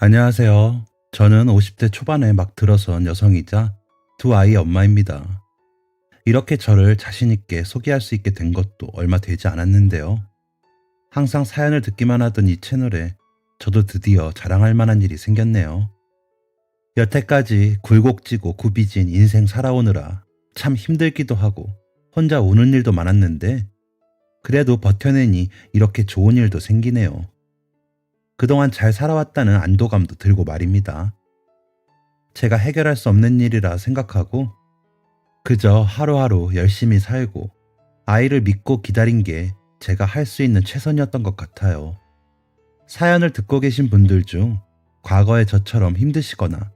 안녕하세요. 저는 50대 초반에 막 들어선 여성이자 두 아이의 엄마입니다. 이렇게 저를 자신있게 소개할 수 있게 된 것도 얼마 되지 않았는데요. 항상 사연을 듣기만 하던 이 채널에 저도 드디어 자랑할 만한 일이 생겼네요. 여태까지 굴곡지고 굽이진 인생 살아오느라 참 힘들기도 하고 혼자 우는 일도 많았는데 그래도 버텨내니 이렇게 좋은 일도 생기네요. 그동안 잘 살아왔다는 안도감도 들고 말입니다. 제가 해결할 수 없는 일이라 생각하고 그저 하루하루 열심히 살고 아이를 믿고 기다린 게 제가 할 수 있는 최선이었던 것 같아요. 사연을 듣고 계신 분들 중 과거에 저처럼 힘드시거나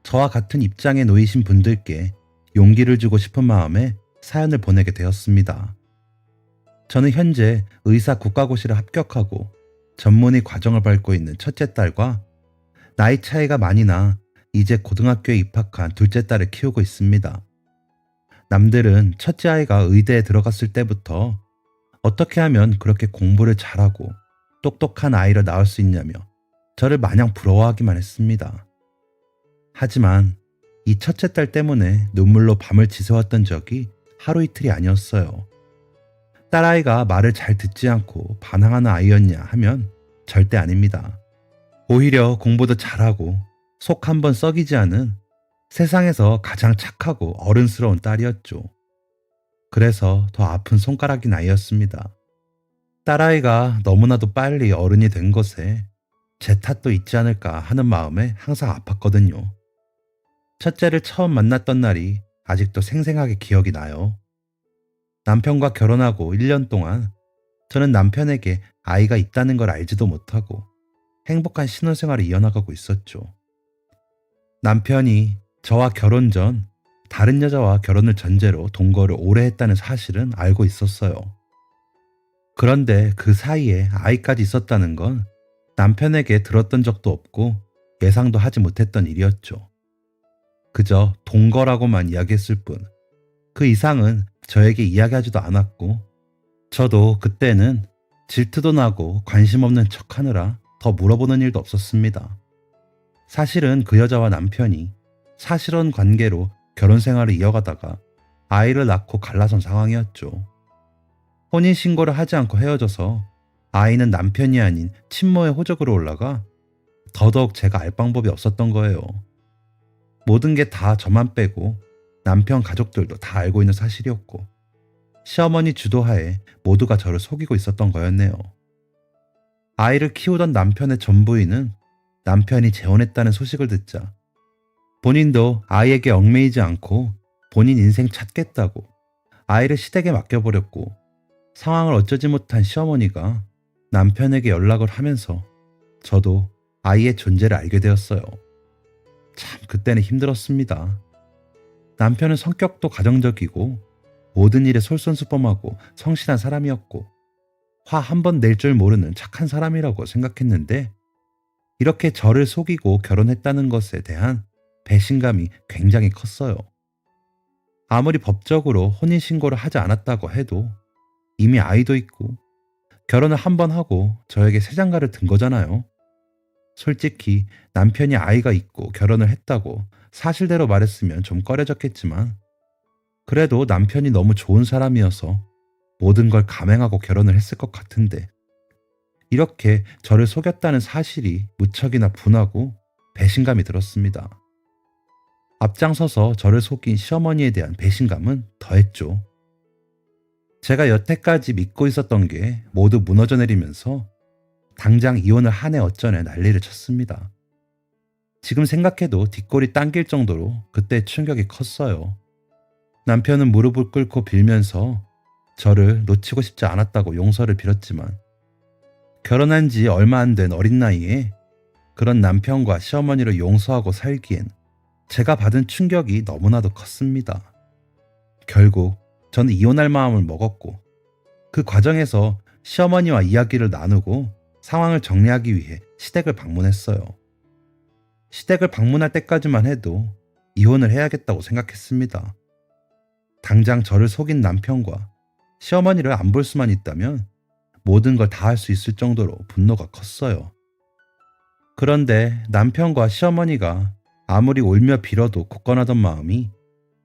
저와 같은 입장에 놓이신 분들께 용기를 주고 싶은 마음에 사연을 보내게 되었습니다. 저는 현재 의사 국가고시를 합격하고 전문의 과정을 밟고 있는 첫째 딸과 나이 차이가 많이 나 이제 고등학교에 입학한 둘째 딸을 키우고 있습니다. 남들은 첫째 아이가 의대에 들어갔을 때부터 어떻게 하면 그렇게 공부를 잘하고 똑똑한 아이를 낳을 수 있냐며 저를 마냥 부러워하기만 했습니다. 하지만 이 첫째 딸 때문에 눈물로 밤을 지새웠던 적이 하루 이틀이 아니었어요. 딸아이가 말을 잘 듣지 않고 반항하는 아이였냐 하면 절대 아닙니다. 오히려 공부도 잘하고 속 한번 썩이지 않은 세상에서 가장 착하고 어른스러운 딸이었죠. 그래서 더 아픈 손가락인 아이였습니다. 딸아이가 너무나도 빨리 어른이 된 것에 제 탓도 있지 않을까 하는 마음에 항상 아팠거든요. 첫째를 처음 만났던 날이 아직도 생생하게 기억이 나요. 남편과 결혼하고 1년 동안 저는 남편에게 아이가 있다는 걸 알지도 못하고 행복한 신혼생활을 이어나가고 있었죠. 남편이 저와 결혼 전 다른 여자와 결혼을 전제로 동거를 오래 했다는 사실은 알고 있었어요. 그런데 그 사이에 아이까지 있었다는 건 남편에게 들었던 적도 없고 예상도 하지 못했던 일이었죠. 그저 동거라고만 이야기했을 뿐 그 이상은 저에게 이야기하지도 않았고 저도 그때는 질투도 나고 관심 없는 척하느라 더 물어보는 일도 없었습니다. 사실은 그 여자와 남편이 사실혼 관계로 결혼 생활을 이어가다가 아이를 낳고 갈라선 상황이었죠. 혼인신고를 하지 않고 헤어져서 아이는 남편이 아닌 친모의 호적으로 올라가 더더욱 제가 알 방법이 없었던 거예요. 모든 게 다 저만 빼고 남편 가족들도 다 알고 있는 사실이었고 시어머니 주도하에 모두가 저를 속이고 있었던 거였네요. 아이를 키우던 남편의 전부인은 남편이 재혼했다는 소식을 듣자 본인도 아이에게 얽매이지 않고 본인 인생 찾겠다고 아이를 시댁에 맡겨버렸고 상황을 어쩌지 못한 시어머니가 남편에게 연락을 하면서 저도 아이의 존재를 알게 되었어요. 참 그때는 힘들었습니다. 남편은 성격도 가정적이고 모든 일에 솔선수범하고 성실한 사람이었고 화 한 번 낼 줄 모르는 착한 사람이라고 생각했는데 이렇게 저를 속이고 결혼했다는 것에 대한 배신감이 굉장히 컸어요. 아무리 법적으로 혼인신고를 하지 않았다고 해도 이미 아이도 있고 결혼을 한 번 하고 저에게 새 장가를 든 거잖아요. 솔직히 남편이 아이가 있고 결혼을 했다고 사실대로 말했으면 좀 꺼려졌겠지만 그래도 남편이 너무 좋은 사람이어서 모든 걸 감행하고 결혼을 했을 것 같은데 이렇게 저를 속였다는 사실이 무척이나 분하고 배신감이 들었습니다. 앞장서서 저를 속인 시어머니에 대한 배신감은 더했죠. 제가 여태까지 믿고 있었던 게 모두 무너져 내리면서 당장 이혼을 하네 어쩌네 난리를 쳤습니다. 지금 생각해도 뒷골이 당길 정도로 그때 충격이 컸어요. 남편은 무릎을 꿇고 빌면서 저를 놓치고 싶지 않았다고 용서를 빌었지만 결혼한 지 얼마 안 된 어린 나이에 그런 남편과 시어머니를 용서하고 살기엔 제가 받은 충격이 너무나도 컸습니다. 결국 저는 이혼할 마음을 먹었고 그 과정에서 시어머니와 이야기를 나누고 상황을 정리하기 위해 시댁을 방문했어요. 시댁을 방문할 때까지만 해도 이혼을 해야겠다고 생각했습니다. 당장 저를 속인 남편과 시어머니를 안 볼 수만 있다면 모든 걸 다 할 수 있을 정도로 분노가 컸어요. 그런데 남편과 시어머니가 아무리 울며 빌어도 굳건하던 마음이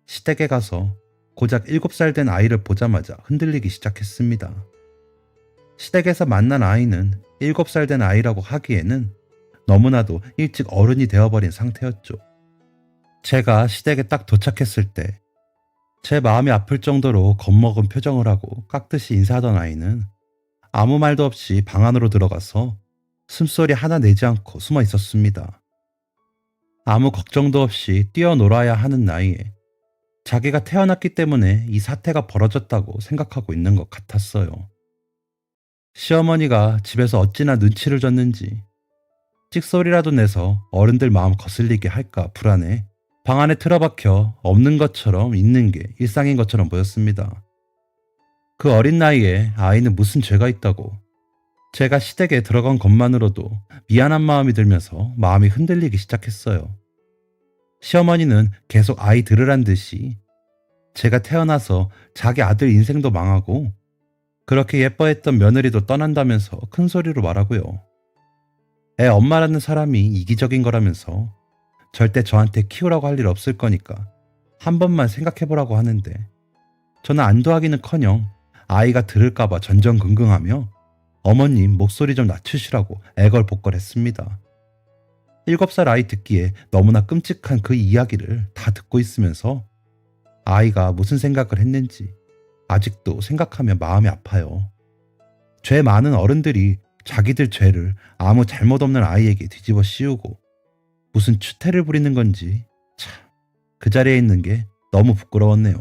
시댁에 가서 고작 7살 된 아이를 보자마자 흔들리기 시작했습니다. 시댁에서 만난 아이는 7살 된 아이라고 하기에는 너무나도 일찍 어른이 되어버린 상태였죠. 제가 시댁에 딱 도착했을 때 제 마음이 아플 정도로 겁먹은 표정을 하고 깍듯이 인사하던 아이는 아무 말도 없이 방 안으로 들어가서 숨소리 하나 내지 않고 숨어 있었습니다. 아무 걱정도 없이 뛰어놀아야 하는 나이에 자기가 태어났기 때문에 이 사태가 벌어졌다고 생각하고 있는 것 같았어요. 시어머니가 집에서 어찌나 눈치를 줬는지 찍소리라도 내서 어른들 마음 거슬리게 할까 불안해 방 안에 틀어박혀 없는 것처럼 있는 게 일상인 것처럼 보였습니다. 그 어린 나이에 아이는 무슨 죄가 있다고 제가 시댁에 들어간 것만으로도 미안한 마음이 들면서 마음이 흔들리기 시작했어요. 시어머니는 계속 아이 들으란 듯이 제가 태어나서 자기 아들 인생도 망하고 그렇게 예뻐했던 며느리도 떠난다면서 큰 소리로 말하고요. 애 엄마라는 사람이 이기적인 거라면서 절대 저한테 키우라고 할 일 없을 거니까 한 번만 생각해보라고 하는데 저는 안도하기는커녕 아이가 들을까봐 전전긍긍하며 어머님 목소리 좀 낮추시라고 애걸복걸했습니다. 7살 아이 듣기에 너무나 끔찍한 그 이야기를 다 듣고 있으면서 아이가 무슨 생각을 했는지 아직도 생각하면 마음이 아파요. 죄 많은 어른들이 자기들 죄를 아무 잘못 없는 아이에게 뒤집어 씌우고 무슨 추태를 부리는 건지 참 그 자리에 있는 게 너무 부끄러웠네요.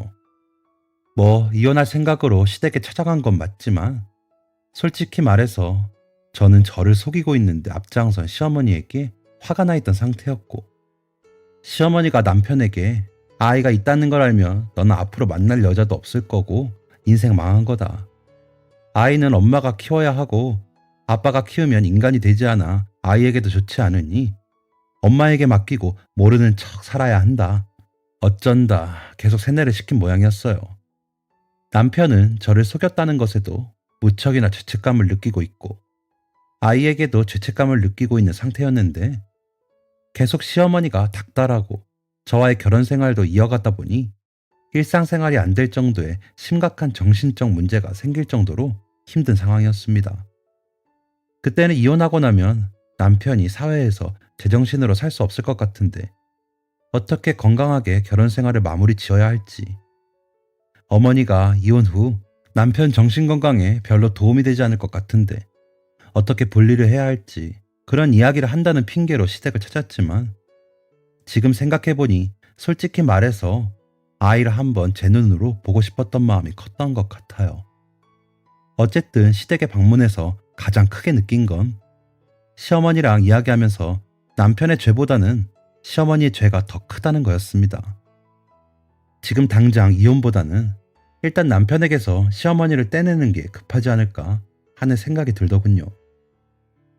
뭐 이혼할 생각으로 시댁에 찾아간 건 맞지만 솔직히 말해서 저는 저를 속이고 있는데 앞장선 시어머니에게 화가 나 있던 상태였고 시어머니가 남편에게 아이가 있다는 걸 알면 너는 앞으로 만날 여자도 없을 거고 인생 망한 거다. 아이는 엄마가 키워야 하고 아빠가 키우면 인간이 되지 않아 아이에게도 좋지 않으니 엄마에게 맡기고 모르는 척 살아야 한다. 어쩐다 계속 세뇌를 시킨 모양이었어요. 남편은 저를 속였다는 것에도 무척이나 죄책감을 느끼고 있고 아이에게도 죄책감을 느끼고 있는 상태였는데 계속 시어머니가 닥달하고 저와의 결혼 생활도 이어가다 보니 일상생활이 안 될 정도의 심각한 정신적 문제가 생길 정도로 힘든 상황이었습니다. 그때는 이혼하고 나면 남편이 사회에서 제정신으로 살 수 없을 것 같은데 어떻게 건강하게 결혼 생활을 마무리 지어야 할지, 어머니가 이혼 후 남편 정신건강에 별로 도움이 되지 않을 것 같은데 어떻게 분리를 해야 할지 그런 이야기를 한다는 핑계로 시댁을 찾았지만 지금 생각해보니 솔직히 말해서 아이를 한번 제 눈으로 보고 싶었던 마음이 컸던 것 같아요. 어쨌든 시댁에 방문해서 가장 크게 느낀 건 시어머니랑 이야기하면서 남편의 죄보다는 시어머니의 죄가 더 크다는 거였습니다. 지금 당장 이혼보다는 일단 남편에게서 시어머니를 떼내는 게 급하지 않을까 하는 생각이 들더군요.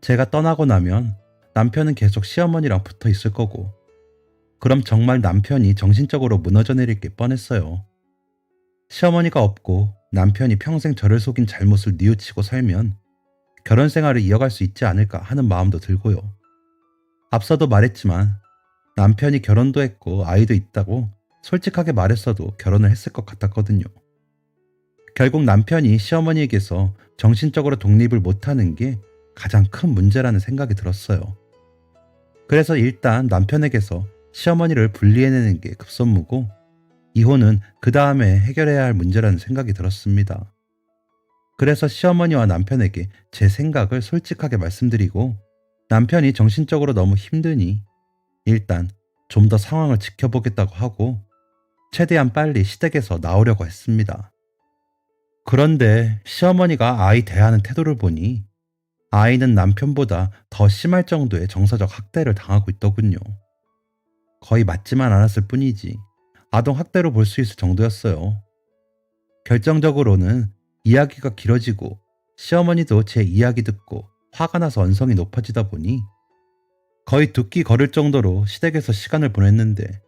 제가 떠나고 나면 남편은 계속 시어머니랑 붙어 있을 거고 그럼 정말 남편이 정신적으로 무너져 내릴 게 뻔했어요. 시어머니가 없고 남편이 평생 저를 속인 잘못을 뉘우치고 살면 결혼 생활을 이어갈 수 있지 않을까 하는 마음도 들고요. 앞서도 말했지만 남편이 결혼도 했고 아이도 있다고 솔직하게 말했어도 결혼을 했을 것 같았거든요. 결국 남편이 시어머니에게서 정신적으로 독립을 못하는 게 가장 큰 문제라는 생각이 들었어요. 그래서 일단 남편에게서 시어머니를 분리해내는 게 급선무고 이혼은 그 다음에 해결해야 할 문제라는 생각이 들었습니다. 그래서 시어머니와 남편에게 제 생각을 솔직하게 말씀드리고 남편이 정신적으로 너무 힘드니 일단 좀 더 상황을 지켜보겠다고 하고 최대한 빨리 시댁에서 나오려고 했습니다. 그런데 시어머니가 아이 대하는 태도를 보니 아이는 남편보다 더 심할 정도의 정서적 학대를 당하고 있더군요. 거의 맞지만 않았을 뿐이지 아동학대로 볼 수 있을 정도였어요. 결정적으로는 이야기가 길어지고 시어머니도 제 이야기 듣고 화가 나서 언성이 높아지다 보니 거의 두 끼 걸을 정도로 시댁에서 시간을 보냈는데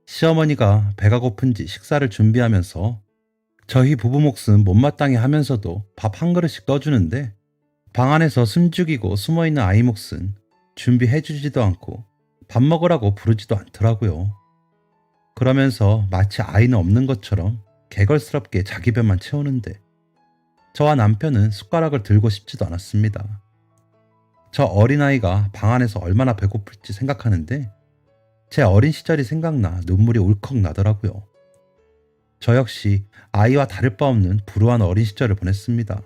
시어머니가 배가 고픈지 식사를 준비하면서 저희 부부 몫은 못마땅해 하면서도 밥 한 그릇씩 떠주는데 방 안에서 숨죽이고 숨어있는 아이 몫은 준비해주지도 않고 밥 먹으라고 부르지도 않더라고요. 그러면서 마치 아이는 없는 것처럼 개걸스럽게 자기 배만 채우는데 저와 남편은 숟가락을 들고 싶지도 않았습니다. 저 어린아이가 방 안에서 얼마나 배고플지 생각하는데 제 어린 시절이 생각나 눈물이 울컥 나더라고요. 저 역시 아이와 다를 바 없는 불우한 어린 시절을 보냈습니다.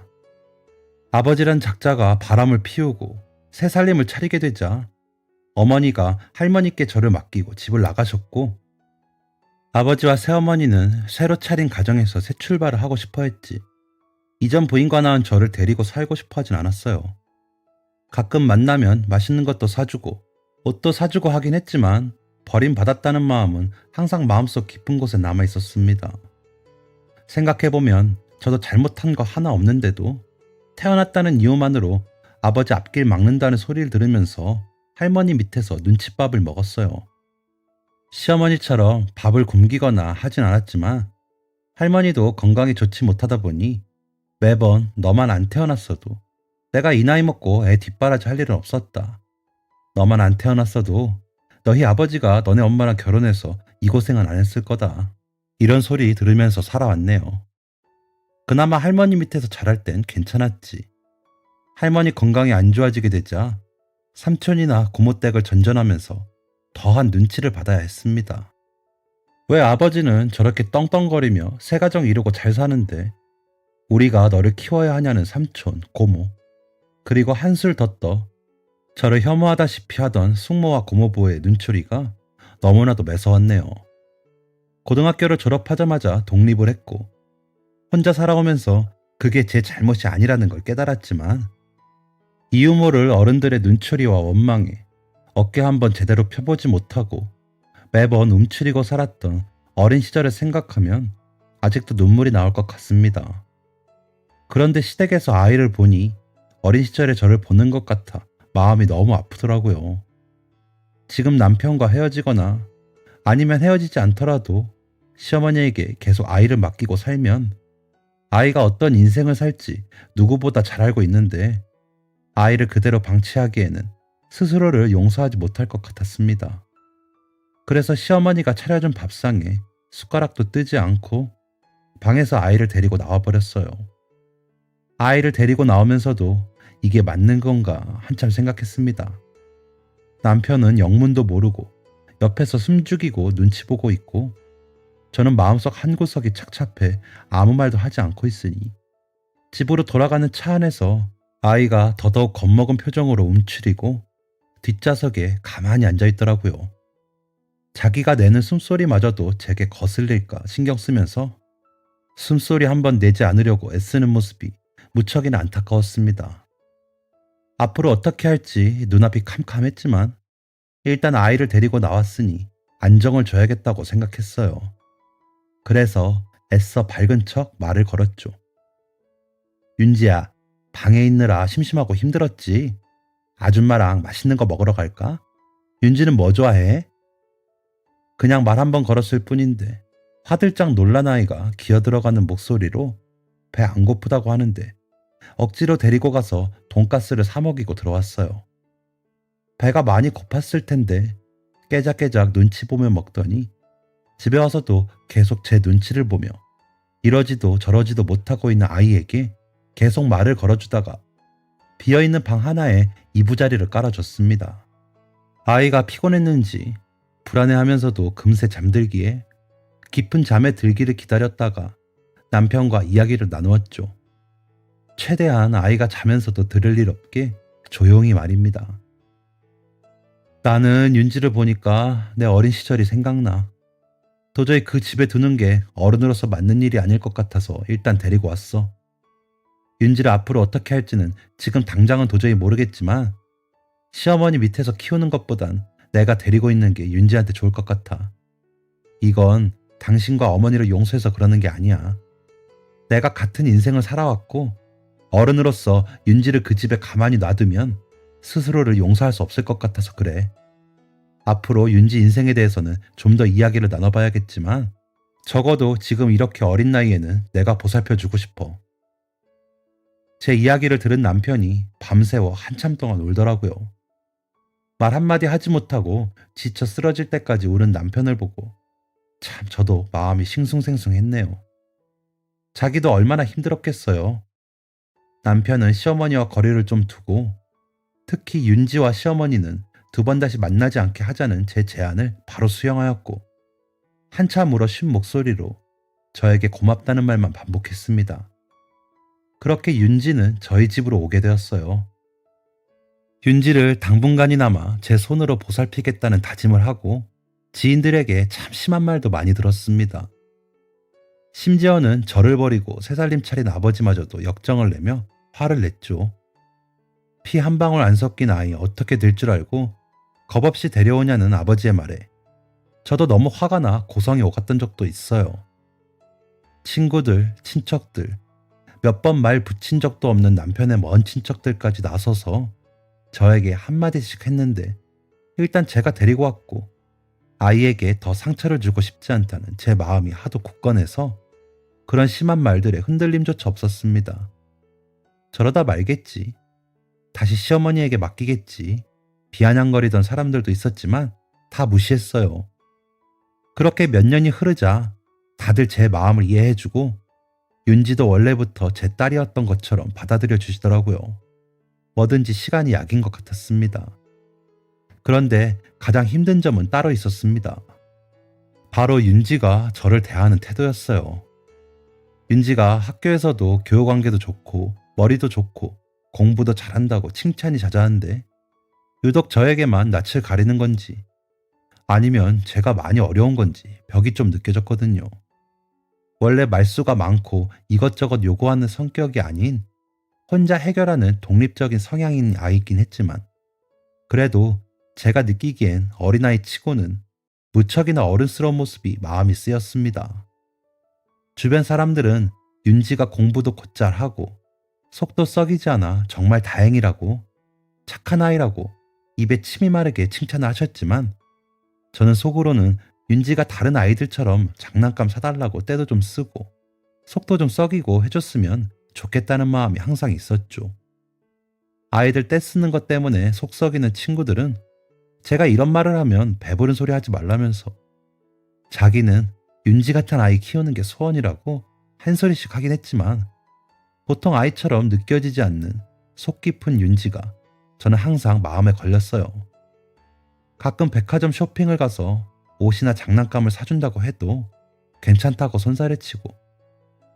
아버지란 작자가 바람을 피우고 새 살림을 차리게 되자 어머니가 할머니께 저를 맡기고 집을 나가셨고 아버지와 새어머니는 새로 차린 가정에서 새 출발을 하고 싶어 했지 이전 부인과 낳은 저를 데리고 살고 싶어 하진 않았어요. 가끔 만나면 맛있는 것도 사주고 옷도 사주고 하긴 했지만 버림받았다는 마음은 항상 마음속 깊은 곳에 남아 있었습니다. 생각해보면 저도 잘못한 거 하나 없는데도 태어났다는 이유만으로 아버지 앞길 막는다는 소리를 들으면서 할머니 밑에서 눈칫밥을 먹었어요. 시어머니처럼 밥을 굶기거나 하진 않았지만 할머니도 건강이 좋지 못하다 보니 매번 너만 안 태어났어도 내가 이 나이 먹고 애 뒷바라지 할 일은 없었다. 너만 안 태어났어도 너희 아버지가 너네 엄마랑 결혼해서 이 고생은 안 했을 거다. 이런 소리 들으면서 살아왔네요. 그나마 할머니 밑에서 자랄 땐 괜찮았지. 할머니 건강이 안 좋아지게 되자 삼촌이나 고모 댁을 전전하면서 더한 눈치를 받아야 했습니다. 왜 아버지는 저렇게 떵떵거리며 새 가정 이루고 잘 사는데 우리가 너를 키워야 하냐는 삼촌, 고모, 그리고 한술 더 떠 저를 혐오하다시피 하던 숙모와 고모부의 눈초리가 너무나도 매서웠네요. 고등학교를 졸업하자마자 독립을 했고 혼자 살아오면서 그게 제 잘못이 아니라는 걸 깨달았지만 이 유모를 어른들의 눈초리와 원망에 어깨 한번 제대로 펴보지 못하고 매번 움츠리고 살았던 어린 시절을 생각하면 아직도 눈물이 나올 것 같습니다. 그런데 시댁에서 아이를 보니 어린 시절의 저를 보는 것 같아 마음이 너무 아프더라고요. 지금 남편과 헤어지거나 아니면 헤어지지 않더라도 시어머니에게 계속 아이를 맡기고 살면 아이가 어떤 인생을 살지 누구보다 잘 알고 있는데 아이를 그대로 방치하기에는 스스로를 용서하지 못할 것 같았습니다. 그래서 시어머니가 차려준 밥상에 숟가락도 뜨지 않고 방에서 아이를 데리고 나와버렸어요. 아이를 데리고 나오면서도 이게 맞는 건가 한참 생각했습니다. 남편은 영문도 모르고 옆에서 숨죽이고 눈치 보고 있고 저는 마음속 한구석이 착잡해 아무 말도 하지 않고 있으니 집으로 돌아가는 차 안에서 아이가 더더욱 겁먹은 표정으로 움츠리고 뒷좌석에 가만히 앉아있더라고요. 자기가 내는 숨소리마저도 제게 거슬릴까 신경 쓰면서 숨소리 한번 내지 않으려고 애쓰는 모습이 무척이나 안타까웠습니다. 앞으로 어떻게 할지 눈앞이 캄캄했지만 일단 아이를 데리고 나왔으니 안정을 줘야겠다고 생각했어요. 그래서 애써 밝은 척 말을 걸었죠. 윤지야, 방에 있느라 심심하고 힘들었지? 아줌마랑 맛있는 거 먹으러 갈까? 윤지는 뭐 좋아해? 그냥 말 한번 걸었을 뿐인데 화들짝 놀란 아이가 기어들어가는 목소리로 배 안 고프다고 하는데 억지로 데리고 가서 돈가스를 사 먹이고 들어왔어요. 배가 많이 고팠을 텐데 깨작깨작 눈치 보며 먹더니 집에 와서도 계속 제 눈치를 보며 이러지도 저러지도 못하고 있는 아이에게 계속 말을 걸어주다가 비어있는 방 하나에 이부자리를 깔아줬습니다. 아이가 피곤했는지 불안해하면서도 금세 잠들기에 깊은 잠에 들기를 기다렸다가 남편과 이야기를 나누었죠. 최대한 아이가 자면서도 들을 일 없게 조용히 말입니다. 나는 윤지를 보니까 내 어린 시절이 생각나. 도저히 그 집에 두는 게 어른으로서 맞는 일이 아닐 것 같아서 일단 데리고 왔어. 윤지를 앞으로 어떻게 할지는 지금 당장은 도저히 모르겠지만 시어머니 밑에서 키우는 것보단 내가 데리고 있는 게 윤지한테 좋을 것 같아. 이건 당신과 어머니를 용서해서 그러는 게 아니야. 내가 같은 인생을 살아왔고 어른으로서 윤지를 그 집에 가만히 놔두면 스스로를 용서할 수 없을 것 같아서 그래. 앞으로 윤지 인생에 대해서는 좀 더 이야기를 나눠봐야겠지만 적어도 지금 이렇게 어린 나이에는 내가 보살펴주고 싶어. 제 이야기를 들은 남편이 밤새워 한참 동안 울더라고요. 말 한마디 하지 못하고 지쳐 쓰러질 때까지 우는 남편을 보고 참 저도 마음이 싱숭생숭했네요. 자기도 얼마나 힘들었겠어요. 남편은 시어머니와 거리를 좀 두고 특히 윤지와 시어머니는 두 번 다시 만나지 않게 하자는 제 제안을 바로 수용하였고 한참 울어 쉰 목소리로 저에게 고맙다는 말만 반복했습니다. 그렇게 윤지는 저희 집으로 오게 되었어요. 윤지를 당분간이나마 제 손으로 보살피겠다는 다짐을 하고 지인들에게 참 심한 말도 많이 들었습니다. 심지어는 저를 버리고 새살림 차린 아버지마저도 역정을 내며 화를 냈죠. 피 한 방울 안 섞인 아이 어떻게 될 줄 알고 겁없이 데려오냐는 아버지의 말에 저도 너무 화가 나 고성이 오갔던 적도 있어요. 친구들, 친척들, 몇 번 말 붙인 적도 없는 남편의 먼 친척들까지 나서서 저에게 한마디씩 했는데 일단 제가 데리고 왔고 아이에게 더 상처를 주고 싶지 않다는 제 마음이 하도 굳건해서 그런 심한 말들에 흔들림조차 없었습니다. 저러다 말겠지. 다시 시어머니에게 맡기겠지. 비아냥거리던 사람들도 있었지만 다 무시했어요. 그렇게 몇 년이 흐르자 다들 제 마음을 이해해주고 윤지도 원래부터 제 딸이었던 것처럼 받아들여 주시더라고요. 뭐든지 시간이 약인 것 같았습니다. 그런데 가장 힘든 점은 따로 있었습니다. 바로 윤지가 저를 대하는 태도였어요. 윤지가 학교에서도 교우관계도 좋고 머리도 좋고 공부도 잘한다고 칭찬이 자자한데 유독 저에게만 낯을 가리는 건지 아니면 제가 많이 어려운 건지 벽이 좀 느껴졌거든요. 원래 말수가 많고 이것저것 요구하는 성격이 아닌 혼자 해결하는 독립적인 성향인 아이긴 했지만 그래도 제가 느끼기엔 어린아이 치고는 무척이나 어른스러운 모습이 마음이 쓰였습니다. 주변 사람들은 윤지가 공부도 곧잘 하고 속도 썩이지 않아 정말 다행이라고 착한 아이라고 입에 침이 마르게 칭찬을 하셨지만 저는 속으로는 윤지가 다른 아이들처럼 장난감 사달라고 때도 좀 쓰고 속도 좀 썩이고 해줬으면 좋겠다는 마음이 항상 있었죠. 아이들 때 쓰는 것 때문에 속 썩이는 친구들은 제가 이런 말을 하면 배부른 소리 하지 말라면서 자기는 윤지 같은 아이 키우는 게 소원이라고 한 소리씩 하긴 했지만 보통 아이처럼 느껴지지 않는 속 깊은 윤지가 저는 항상 마음에 걸렸어요. 가끔 백화점 쇼핑을 가서 옷이나 장난감을 사준다고 해도 괜찮다고 손살에 치고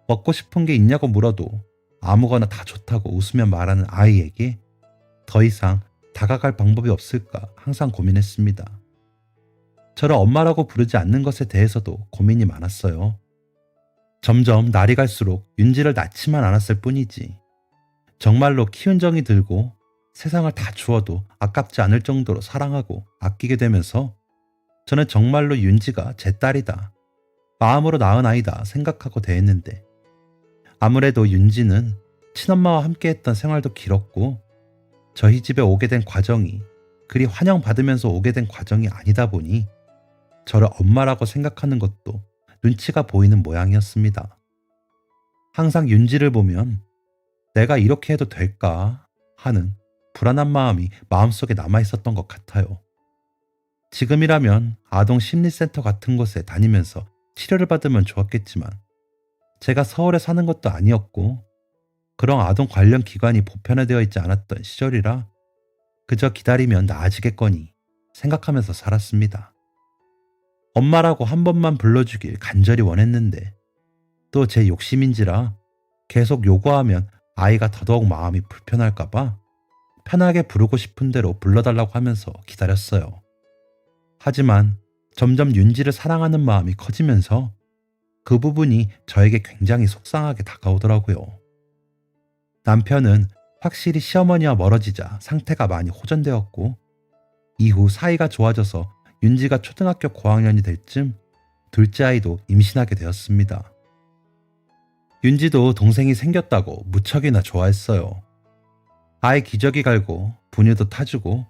먹고 싶은 게 있냐고 물어도 아무거나 다 좋다고 웃으며 말하는 아이에게 더 이상 다가갈 방법이 없을까 항상 고민했습니다. 저를 엄마라고 부르지 않는 것에 대해서도 고민이 많았어요. 점점 날이 갈수록 윤지를 낳지만 않았을 뿐이지 정말로 키운 정이 들고 세상을 다 주어도 아깝지 않을 정도로 사랑하고 아끼게 되면서 저는 정말로 윤지가 제 딸이다. 마음으로 낳은 아이다 생각하고 대했는데 아무래도 윤지는 친엄마와 함께했던 생활도 길었고 저희 집에 오게 된 과정이 그리 환영받으면서 오게 된 과정이 아니다 보니 저를 엄마라고 생각하는 것도 눈치가 보이는 모양이었습니다. 항상 윤지를 보면 내가 이렇게 해도 될까 하는 불안한 마음이 마음속에 남아있었던 것 같아요. 지금이라면 아동 심리센터 같은 곳에 다니면서 치료를 받으면 좋았겠지만 제가 서울에 사는 것도 아니었고 그런 아동 관련 기관이 보편화되어 있지 않았던 시절이라 그저 기다리면 나아지겠거니 생각하면서 살았습니다. 엄마라고 한 번만 불러주길 간절히 원했는데 또 제 욕심인지라 계속 요구하면 아이가 더더욱 마음이 불편할까봐 편하게 부르고 싶은 대로 불러달라고 하면서 기다렸어요. 하지만 점점 윤지를 사랑하는 마음이 커지면서 그 부분이 저에게 굉장히 속상하게 다가오더라고요. 남편은 확실히 시어머니와 멀어지자 상태가 많이 호전되었고 이후 사이가 좋아져서 윤지가 초등학교 고학년이 될 쯤 둘째 아이도 임신하게 되었습니다. 윤지도 동생이 생겼다고 무척이나 좋아했어요. 아이 기저귀 갈고 분유도 타주고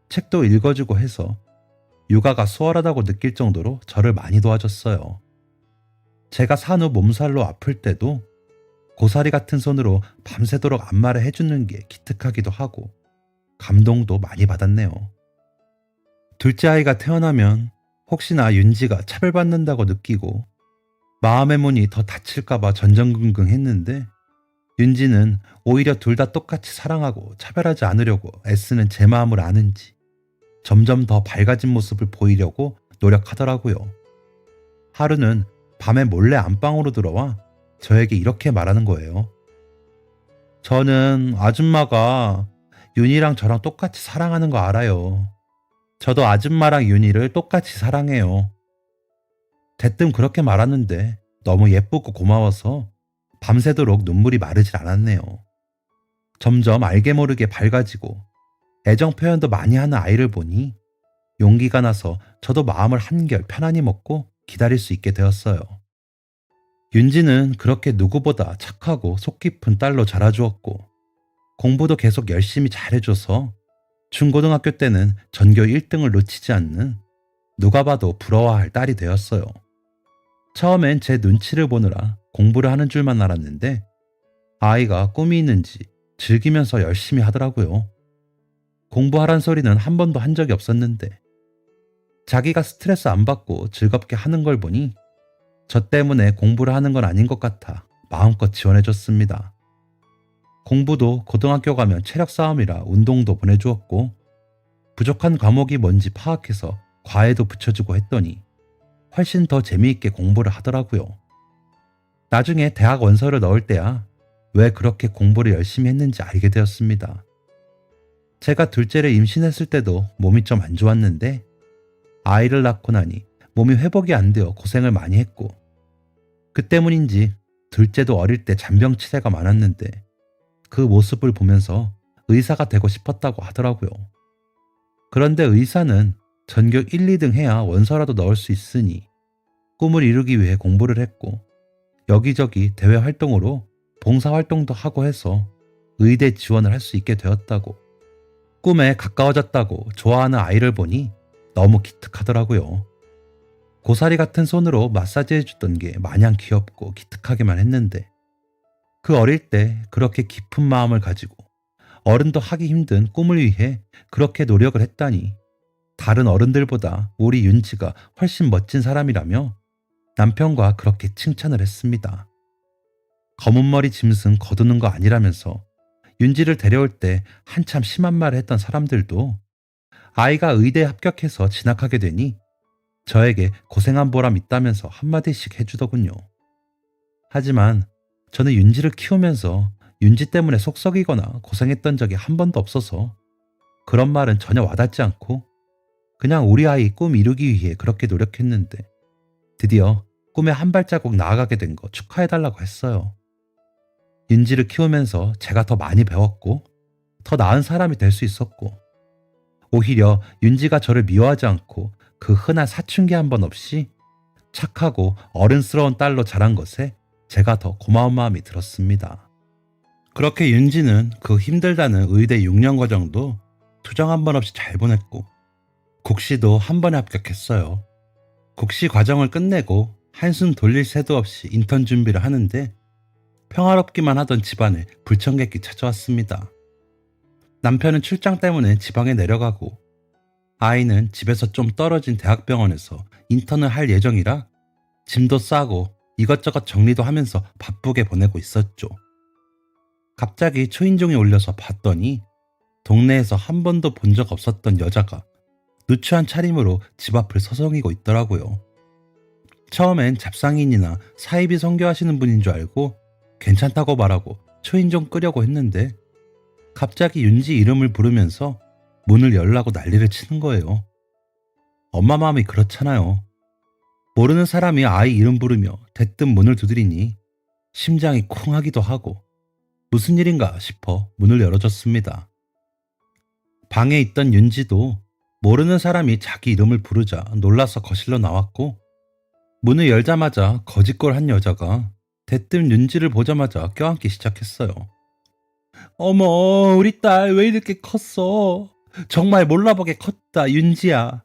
책도 읽어주고 해서 육아가 수월하다고 느낄 정도로 저를 많이 도와줬어요. 제가 산후 몸살로 아플 때도 고사리 같은 손으로 밤새도록 안마를 해주는 게 기특하기도 하고 감동도 많이 받았네요. 둘째 아이가 태어나면 혹시나 윤지가 차별받는다고 느끼고 마음의 문이 더 닫힐까봐 전전긍긍했는데, 윤지는 오히려 둘 다 똑같이 사랑하고 차별하지 않으려고 애쓰는 제 마음을 아는지 점점 더 밝아진 모습을 보이려고 노력하더라고요. 하루는 밤에 몰래 안방으로 들어와 저에게 이렇게 말하는 거예요. 저는 아줌마가 윤이랑 저랑 똑같이 사랑하는 거 알아요. 저도 아줌마랑 윤이를 똑같이 사랑해요. 대뜸 그렇게 말하는데 너무 예쁘고 고마워서 밤새도록 눈물이 마르질 않았네요. 점점 알게 모르게 밝아지고 애정 표현도 많이 하는 아이를 보니 용기가 나서 저도 마음을 한결 편안히 먹고 기다릴 수 있게 되었어요. 윤지는 그렇게 누구보다 착하고 속 깊은 딸로 자라주었고 공부도 계속 열심히 잘해줘서 중고등학교 때는 전교 1등을 놓치지 않는 누가 봐도 부러워할 딸이 되었어요. 처음엔 제 눈치를 보느라 공부를 하는 줄만 알았는데 아이가 꿈이 있는지 즐기면서 열심히 하더라고요. 공부하란 소리는 한 번도 한 적이 없었는데 자기가 스트레스 안 받고 즐겁게 하는 걸 보니 저 때문에 공부를 하는 건 아닌 것 같아 마음껏 지원해줬습니다. 공부도 고등학교 가면 체력 싸움이라 운동도 보내주었고 부족한 과목이 뭔지 파악해서 과외도 붙여주고 했더니 훨씬 더 재미있게 공부를 하더라고요. 나중에 대학 원서를 넣을 때야 왜 그렇게 공부를 열심히 했는지 알게 되었습니다. 제가 둘째를 임신했을 때도 몸이 좀 안 좋았는데 아이를 낳고 나니 몸이 회복이 안 되어 고생을 많이 했고 그 때문인지 둘째도 어릴 때 잔병 치레가 많았는데 그 모습을 보면서 의사가 되고 싶었다고 하더라고요. 그런데 의사는 전교 1, 2등 해야 원서라도 넣을 수 있으니 꿈을 이루기 위해 공부를 했고 여기저기 대외 활동으로 봉사활동도 하고 해서 의대 지원을 할 수 있게 되었다고, 꿈에 가까워졌다고 좋아하는 아이를 보니 너무 기특하더라고요. 고사리 같은 손으로 마사지 해주던 게 마냥 귀엽고 기특하게만 했는데 그 어릴 때 그렇게 깊은 마음을 가지고 어른도 하기 힘든 꿈을 위해 그렇게 노력을 했다니 다른 어른들보다 우리 윤지가 훨씬 멋진 사람이라며 남편과 그렇게 칭찬을 했습니다. 검은 머리 짐승 거두는 거 아니라면서 윤지를 데려올 때 한참 심한 말을 했던 사람들도 아이가 의대에 합격해서 진학하게 되니 저에게 고생한 보람 있다면서 한마디씩 해주더군요. 하지만 저는 윤지를 키우면서 윤지 때문에 속 썩이거나 고생했던 적이 한 번도 없어서 그런 말은 전혀 와닿지 않고 그냥 우리 아이 꿈 이루기 위해 그렇게 노력했는데 드디어 꿈에 한 발자국 나아가게 된 거 축하해달라고 했어요. 윤지를 키우면서 제가 더 많이 배웠고 더 나은 사람이 될 수 있었고 오히려 윤지가 저를 미워하지 않고 그 흔한 사춘기 한 번 없이 착하고 어른스러운 딸로 자란 것에 제가 더 고마운 마음이 들었습니다. 그렇게 윤지는 그 힘들다는 의대 6년 과정도 투정 한 번 없이 잘 보냈고 국시도 한 번에 합격했어요. 국시 과정을 끝내고 한숨 돌릴 새도 없이 인턴 준비를 하는데 평화롭기만 하던 집안에 불청객이 찾아왔습니다. 남편은 출장 때문에 지방에 내려가고 아이는 집에서 좀 떨어진 대학병원에서 인턴을 할 예정이라 짐도 싸고 이것저것 정리도 하면서 바쁘게 보내고 있었죠. 갑자기 초인종이 울려서 봤더니 동네에서 한 번도 본 적 없었던 여자가 누추한 차림으로 집 앞을 서성이고 있더라고요. 처음엔 잡상인이나 사이비 선교하시는 분인 줄 알고 괜찮다고 말하고 초인종 끄려고 했는데 갑자기 윤지 이름을 부르면서 문을 열라고 난리를 치는 거예요. 엄마 마음이 그렇잖아요. 모르는 사람이 아이 이름 부르며 대뜸 문을 두드리니 심장이 쿵 하기도 하고 무슨 일인가 싶어 문을 열어줬습니다. 방에 있던 윤지도 모르는 사람이 자기 이름을 부르자 놀라서 거실로 나왔고 문을 열자마자 거짓골 한 여자가 대뜸 윤지를 보자마자 껴안기 시작했어요. 어머, 우리 딸 왜 이렇게 컸어? 정말 몰라보게 컸다, 윤지야.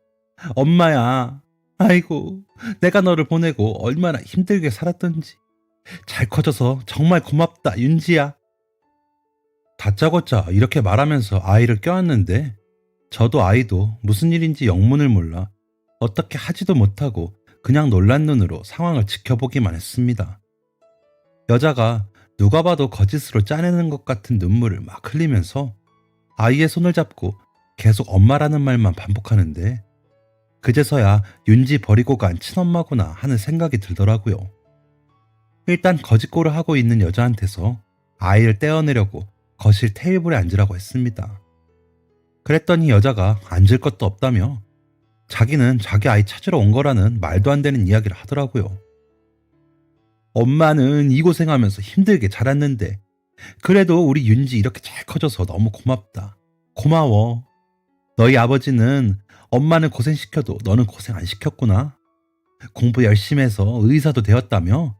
엄마야. 아이고, 내가 너를 보내고 얼마나 힘들게 살았던지. 잘 커져서 정말 고맙다, 윤지야. 다짜고짜 이렇게 말하면서 아이를 껴안는데 저도 아이도 무슨 일인지 영문을 몰라 어떻게 하지도 못하고 그냥 놀란 눈으로 상황을 지켜보기만 했습니다. 여자가 누가 봐도 거짓으로 짜내는 것 같은 눈물을 막 흘리면서 아이의 손을 잡고 계속 엄마라는 말만 반복하는데 그제서야 윤지 버리고 간 친엄마구나 하는 생각이 들더라고요. 일단 거짓골을 하고 있는 여자한테서 아이를 떼어내려고 거실 테이블에 앉으라고 했습니다. 그랬더니 여자가 앉을 것도 없다며 자기는 자기 아이 찾으러 온 거라는 말도 안 되는 이야기를 하더라고요. 엄마는 이 고생하면서 힘들게 자랐는데 그래도 우리 윤지 이렇게 잘 커져서 너무 고맙다. 고마워. 너희 아버지는 엄마는 고생시켜도 너는 고생 안 시켰구나. 공부 열심히 해서 의사도 되었다며?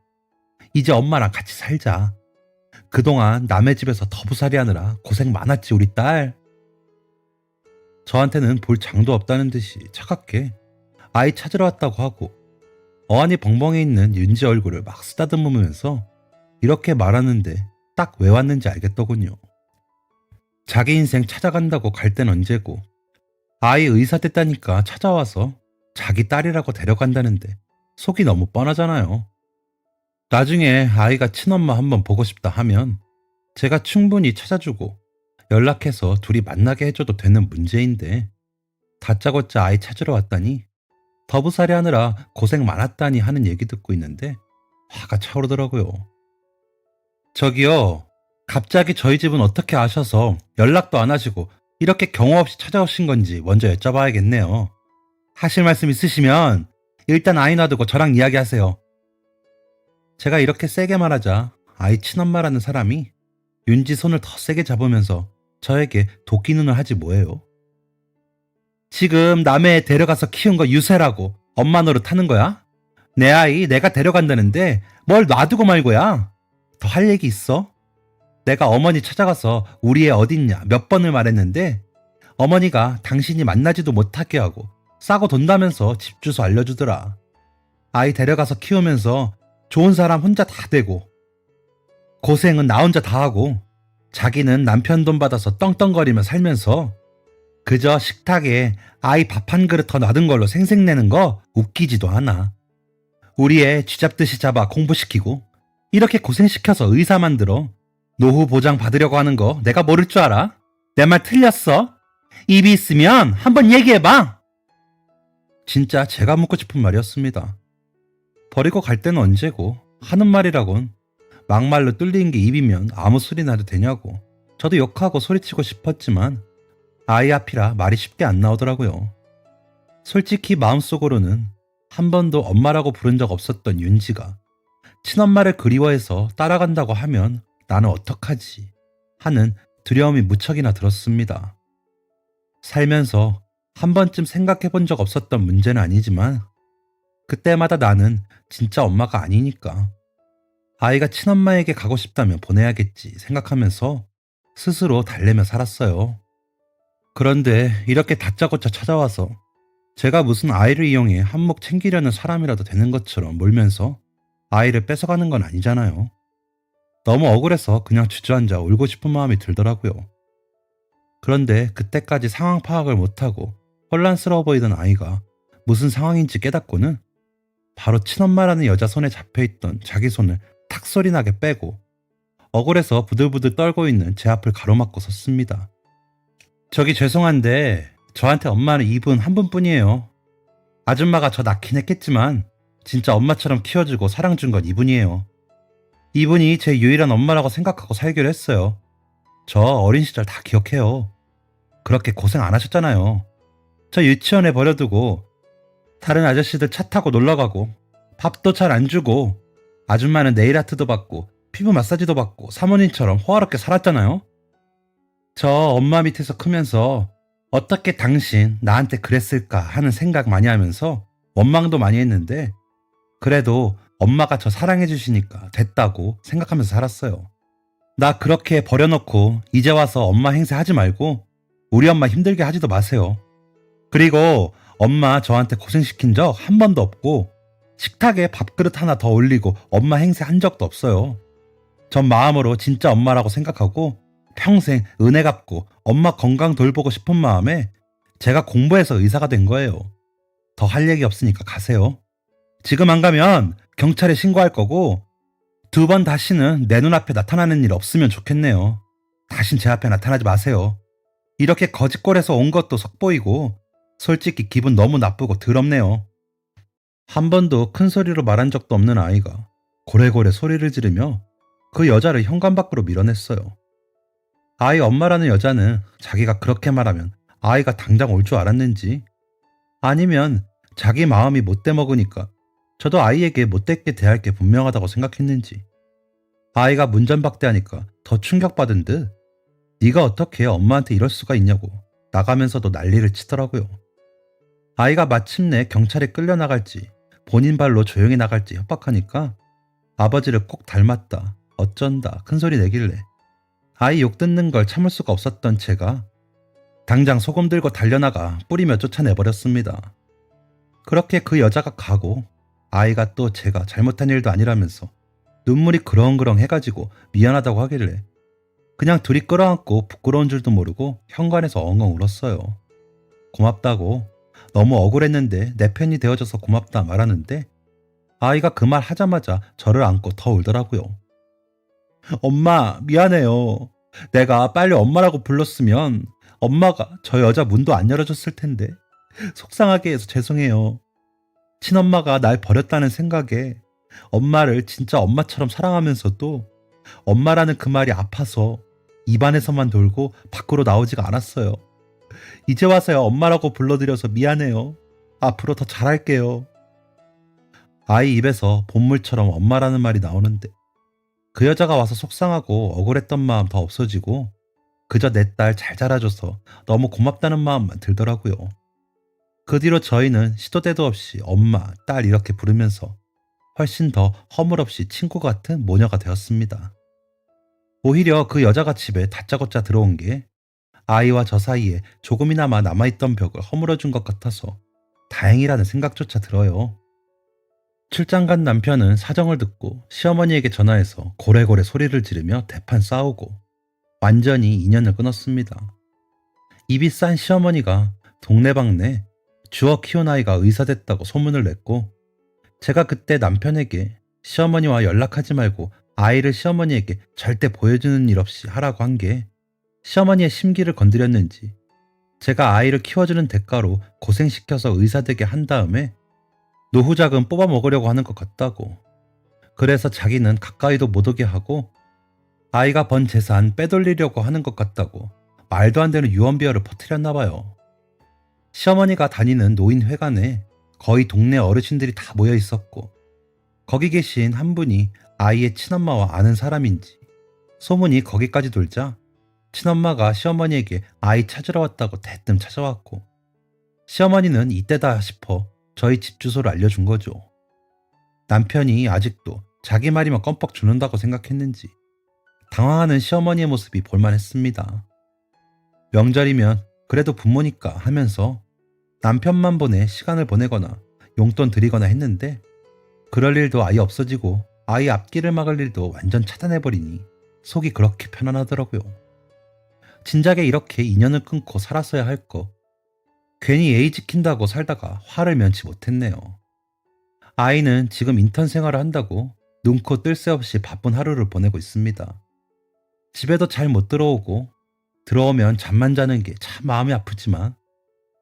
이제 엄마랑 같이 살자. 그동안 남의 집에서 더부살이 하느라 고생 많았지 우리 딸. 저한테는 볼 장도 없다는 듯이 차갑게 아이 찾으러 왔다고 하고 어안이 벙벙해 있는 윤지 얼굴을 막 쓰다듬으면서 이렇게 말하는데 딱 왜 왔는지 알겠더군요. 자기 인생 찾아간다고 갈 땐 언제고 아이 의사 됐다니까 찾아와서 자기 딸이라고 데려간다는데 속이 너무 뻔하잖아요. 나중에 아이가 친엄마 한번 보고 싶다 하면 제가 충분히 찾아주고 연락해서 둘이 만나게 해줘도 되는 문제인데 다짜고짜 아이 찾으러 왔다니 더부살이 하느라 고생 많았다니 하는 얘기 듣고 있는데 화가 차오르더라고요. 저기요, 갑자기 저희 집은 어떻게 아셔서 연락도 안 하시고 이렇게 경호 없이 찾아오신 건지 먼저 여쭤봐야겠네요. 하실 말씀 있으시면 일단 아이 놔두고 저랑 이야기하세요. 제가 이렇게 세게 말하자 아이 친엄마라는 사람이 윤지 손을 더 세게 잡으면서 저에게 도끼 눈을 하지 뭐예요. 지금 남의 애 데려가서 키운 거 유세라고 엄마 노릇 하는 거야? 내 아이 내가 데려간다는데 뭘 놔두고 말고야. 더 할 얘기 있어? 내가 어머니 찾아가서 우리 애 어딨냐 몇 번을 말했는데 어머니가 당신이 만나지도 못하게 하고 싸고 돈다면서 집 주소 알려주더라. 아이 데려가서 키우면서 좋은 사람 혼자 다 되고 고생은 나 혼자 다 하고 자기는 남편 돈 받아서 떵떵거리며 살면서 그저 식탁에 아이 밥 한 그릇 더 놔둔 걸로 생색내는 거 웃기지도 않아. 우리 애 쥐잡듯이 잡아 공부시키고 이렇게 고생시켜서 의사 만들어 노후 보장 받으려고 하는 거 내가 모를 줄 알아? 내 말 틀렸어? 입이 있으면 한번 얘기해봐. 진짜 제가 묻고 싶은 말이었습니다. 버리고 갈 때는 언제고 하는 말이라곤 막말로 뚫린 게 입이면 아무 소리나 해도 되냐고. 저도 욕하고 소리치고 싶었지만 아이 앞이라 말이 쉽게 안 나오더라고요. 솔직히 마음속으로는 한 번도 엄마라고 부른 적 없었던 윤지가 친엄마를 그리워해서 따라간다고 하면 나는 어떡하지 하는 두려움이 무척이나 들었습니다. 살면서 한 번쯤 생각해 본 적 없었던 문제는 아니지만 그때마다 나는 진짜 엄마가 아니니까 아이가 친엄마에게 가고 싶다면 보내야겠지 생각하면서 스스로 달래며 살았어요. 그런데 이렇게 다짜고짜 찾아와서 제가 무슨 아이를 이용해 한몫 챙기려는 사람이라도 되는 것처럼 몰면서 아이를 뺏어가는 건 아니잖아요. 너무 억울해서 그냥 주저앉아 울고 싶은 마음이 들더라고요. 그런데 그때까지 상황 파악을 못하고 혼란스러워 보이던 아이가 무슨 상황인지 깨닫고는 바로 친엄마라는 여자 손에 잡혀있던 자기 손을 탁 소리 나게 빼고 억울해서 부들부들 떨고 있는 제 앞을 가로막고 섰습니다. 저기 죄송한데 저한테 엄마는 이분 한 분뿐이에요. 아줌마가 저 낳긴 했겠지만 진짜 엄마처럼 키워주고 사랑 준 건 이분이에요. 이분이 제 유일한 엄마라고 생각하고 살기로 했어요. 저 어린 시절 다 기억해요. 그렇게 고생 안 하셨잖아요. 저 유치원에 버려두고 다른 아저씨들 차 타고 놀러가고 밥도 잘 안 주고 아줌마는 네일아트도 받고 피부 마사지도 받고 사모님처럼 호화롭게 살았잖아요. 저 엄마 밑에서 크면서 어떻게 당신 나한테 그랬을까 하는 생각 많이 하면서 원망도 많이 했는데 그래도 엄마가 저 사랑해 주시니까 됐다고 생각하면서 살았어요. 나 그렇게 버려놓고 이제 와서 엄마 행세하지 말고 우리 엄마 힘들게 하지도 마세요. 그리고 엄마 저한테 고생시킨 적 한 번도 없고 식탁에 밥그릇 하나 더 올리고 엄마 행세한 적도 없어요. 전 마음으로 진짜 엄마라고 생각하고 평생 은혜 갚고 엄마 건강 돌보고 싶은 마음에 제가 공부해서 의사가 된 거예요. 더 할 얘기 없으니까 가세요. 지금 안 가면 경찰에 신고할 거고 두 번 다시는 내 눈앞에 나타나는 일 없으면 좋겠네요. 다신 제 앞에 나타나지 마세요. 이렇게 거짓골에서 온 것도 속보이고 솔직히 기분 너무 나쁘고 더럽네요. 한 번도 큰 소리로 말한 적도 없는 아이가 고래고래 소리를 지르며 그 여자를 현관 밖으로 밀어냈어요. 아이 엄마라는 여자는 자기가 그렇게 말하면 아이가 당장 올 줄 알았는지 아니면 자기 마음이 못돼 먹으니까 저도 아이에게 못되게 대할 게 분명하다고 생각했는지 아이가 문전박대하니까 더 충격받은 듯 네가 어떻게 엄마한테 이럴 수가 있냐고 나가면서도 난리를 치더라고요. 아이가 마침내 경찰에 끌려나갈지 본인 발로 조용히 나갈지 협박하니까 아버지를 꼭 닮았다 어쩐다 큰소리 내길래 아이 욕 듣는 걸 참을 수가 없었던 제가 당장 소금 들고 달려나가 뿌리며 쫓아내버렸습니다. 그렇게 그 여자가 가고 아이가 또 제가 잘못한 일도 아니라면서 눈물이 그렁그렁 해가지고 미안하다고 하길래 그냥 둘이 끌어안고 부끄러운 줄도 모르고 현관에서 엉엉 울었어요. 고맙다고 너무 억울했는데 내 편이 되어줘서 고맙다 말하는데 아이가 그 말 하자마자 저를 안고 더 울더라고요. 엄마 미안해요. 내가 빨리 엄마라고 불렀으면 엄마가 저 여자 문도 안 열어줬을 텐데 속상하게 해서 죄송해요. 친엄마가 날 버렸다는 생각에 엄마를 진짜 엄마처럼 사랑하면서도 엄마라는 그 말이 아파서 입안에서만 돌고 밖으로 나오지가 않았어요. 이제 와서야 엄마라고 불러드려서 미안해요. 앞으로 더 잘할게요. 아이 입에서 본물처럼 엄마라는 말이 나오는데 그 여자가 와서 속상하고 억울했던 마음 더 없어지고 그저 내 딸 잘 자라줘서 너무 고맙다는 마음만 들더라고요. 그 뒤로 저희는 시도 때도 없이 엄마, 딸 이렇게 부르면서 훨씬 더 허물없이 친구 같은 모녀가 되었습니다. 오히려 그 여자가 집에 다짜고짜 들어온 게 아이와 저 사이에 조금이나마 남아있던 벽을 허물어준 것 같아서 다행이라는 생각조차 들어요. 출장 간 남편은 사정을 듣고 시어머니에게 전화해서 고래고래 소리를 지르며 대판 싸우고 완전히 인연을 끊었습니다. 입이 싼 시어머니가 동네방네 주워 키운 아이가 의사 됐다고 소문을 냈고 제가 그때 남편에게 시어머니와 연락하지 말고 아이를 시어머니에게 절대 보여주는 일 없이 하라고 한 게 시어머니의 심기를 건드렸는지 제가 아이를 키워주는 대가로 고생시켜서 의사 되게 한 다음에 노후자금 뽑아 먹으려고 하는 것 같다고 그래서 자기는 가까이도 못 오게 하고 아이가 번 재산 빼돌리려고 하는 것 같다고 말도 안 되는 유언비어를 퍼뜨렸나 봐요. 시어머니가 다니는 노인회관에 거의 동네 어르신들이 다 모여 있었고 거기 계신 한 분이 아이의 친엄마와 아는 사람인지 소문이 거기까지 돌자 친엄마가 시어머니에게 아이 찾으러 왔다고 대뜸 찾아왔고 시어머니는 이때다 싶어 저희 집 주소를 알려준 거죠. 남편이 아직도 자기 말이면 껌뻑 죽는다고 생각했는지 당황하는 시어머니의 모습이 볼만했습니다. 명절이면 그래도 부모니까 하면서 남편만 보내 시간을 보내거나 용돈 드리거나 했는데 그럴 일도 아예 없어지고 아이 앞길을 막을 일도 완전 차단해버리니 속이 그렇게 편안하더라고요. 진작에 이렇게 인연을 끊고 살았어야 할 거 괜히 예의 지킨다고 살다가 화를 면치 못했네요. 아이는 지금 인턴 생활을 한다고 눈코 뜰 새 없이 바쁜 하루를 보내고 있습니다. 집에도 잘 못 들어오고 들어오면 잠만 자는 게 참 마음이 아프지만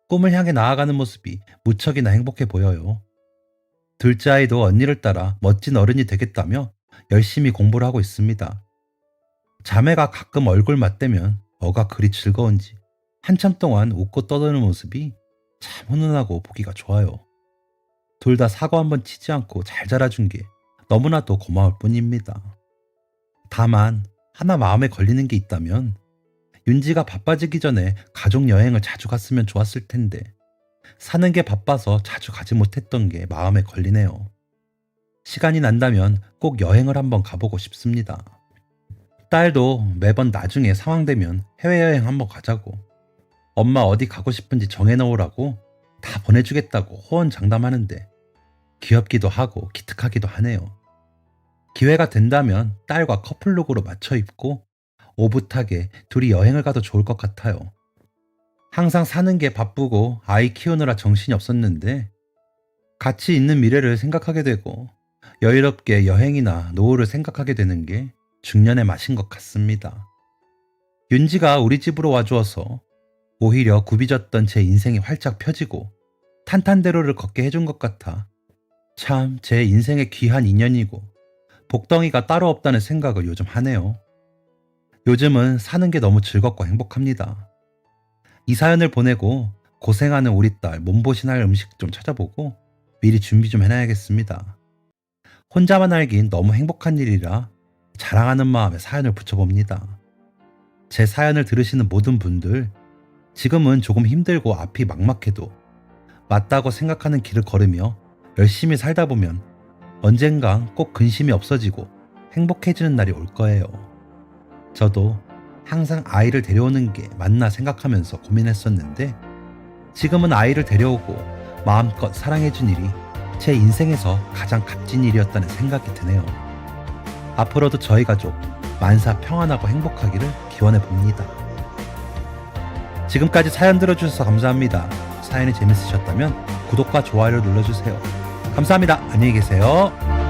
꿈을 향해 나아가는 모습이 무척이나 행복해 보여요. 둘째 아이도 언니를 따라 멋진 어른이 되겠다며 열심히 공부를 하고 있습니다. 자매가 가끔 얼굴 맞대면 뭐가 그리 즐거운지 한참 동안 웃고 떠드는 모습이 참 훈훈하고 보기가 좋아요. 둘 다 사고 한번 치지 않고 잘 자라준 게 너무나도 고마울 뿐입니다. 다만 하나 마음에 걸리는 게 있다면 윤지가 바빠지기 전에 가족 여행을 자주 갔으면 좋았을 텐데 사는 게 바빠서 자주 가지 못했던 게 마음에 걸리네요. 시간이 난다면 꼭 여행을 한번 가보고 싶습니다. 딸도 매번 나중에 상황 되면 해외여행 한번 가자고 엄마 어디 가고 싶은지 정해놓으라고 다 보내주겠다고 호언장담하는데 귀엽기도 하고 기특하기도 하네요. 기회가 된다면 딸과 커플룩으로 맞춰 입고 오붓하게 둘이 여행을 가도 좋을 것 같아요. 항상 사는 게 바쁘고 아이 키우느라 정신이 없었는데 같이 있는 미래를 생각하게 되고 여유롭게 여행이나 노후를 생각하게 되는 게 중년의 맛인 것 같습니다. 윤지가 우리 집으로 와주어서 오히려 굽이졌던 제 인생이 활짝 펴지고 탄탄대로를 걷게 해준 것 같아 참 제 인생의 귀한 인연이고 복덩이가 따로 없다는 생각을 요즘 하네요. 요즘은 사는 게 너무 즐겁고 행복합니다. 이 사연을 보내고 고생하는 우리 딸 몸보신할 음식 좀 찾아보고 미리 준비 좀 해놔야겠습니다. 혼자만 알긴 너무 행복한 일이라 자랑하는 마음에 사연을 붙여봅니다. 제 사연을 들으시는 모든 분들, 지금은 조금 힘들고 앞이 막막해도 맞다고 생각하는 길을 걸으며 열심히 살다 보면 언젠가 꼭 근심이 없어지고 행복해지는 날이 올 거예요. 저도 항상 아이를 데려오는 게 맞나 생각하면서 고민했었는데 지금은 아이를 데려오고 마음껏 사랑해준 일이 제 인생에서 가장 값진 일이었다는 생각이 드네요. 앞으로도 저희 가족 만사 평안하고 행복하기를 기원해 봅니다. 지금까지 사연 들어주셔서 감사합니다. 사연이 재밌으셨다면 구독과 좋아요를 눌러주세요. 감사합니다. 안녕히 계세요.